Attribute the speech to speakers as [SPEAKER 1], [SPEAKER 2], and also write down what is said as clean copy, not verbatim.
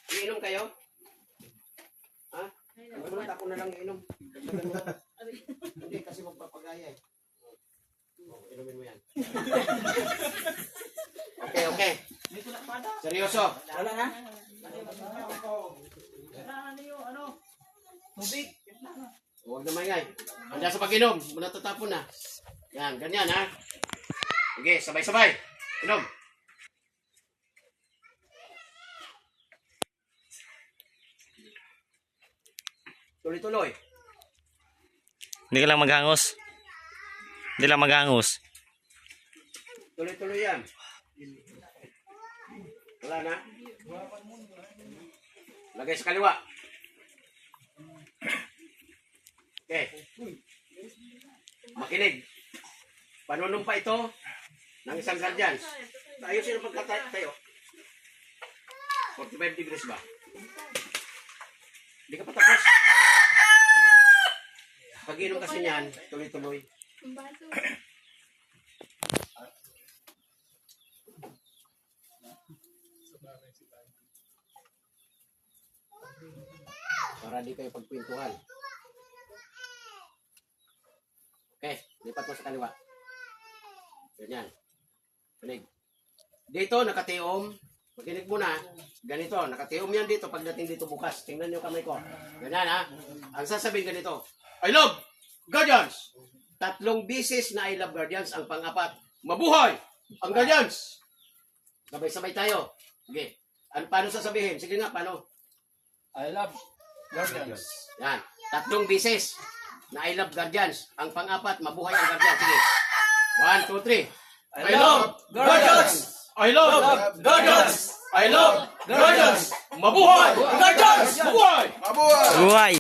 [SPEAKER 1] Iinom kayo? Ha? Magulot ako na lang iinom. Hindi, kasi magpapagaya eh. Inumin mo yan. Okay. Seryoso?
[SPEAKER 2] Wala na?
[SPEAKER 3] Tubig.
[SPEAKER 1] Huwag na maingay. Handa sa pag-inom. Muna tatapon na. Yan, ganyan ha. Sige, sabay-sabay. Inom. Tuloy-tuloy.
[SPEAKER 4] Hindi ka lang maghangos. Hindi lang maghangos.
[SPEAKER 1] Tuloy-tuloy yan. Wala na. Lagay sa kaliwa. Okay. Makinig. Panunumpa ito ng isang guardians. Ayusin ang pagkatayo. 45 degrees ba? Hindi ka pa tapos. Pag-inom kasi niyan, tuloy-tuloy. Para di kayo pagpintuhan. Okay, lipat mo sa kaliwa. Ganyan. Panig. Dito, nakatiom. Makinig muna. Ganito, nakatiom yan dito pagdating dito bukas. Tingnan niyo kamay ko. Ganyan ha. Ang sasabihin ganito. I love Guardians! 3 bisis na I love Guardians. Ang pang-apat, mabuhay ang Guardians! Sabay-sabay tayo. Sige. Paano sasabihin? Sige nga, paano?
[SPEAKER 3] I love Guardians.
[SPEAKER 1] Yan. 3 bisis na I love Guardians. Ang pang-apat, mabuhay ang Guardians. Sige. 1, 2, 3. I love Guardians! I love Guardians! I love Guardians! Mabuhay! Guardians! Mabuhay!
[SPEAKER 4] Buhay!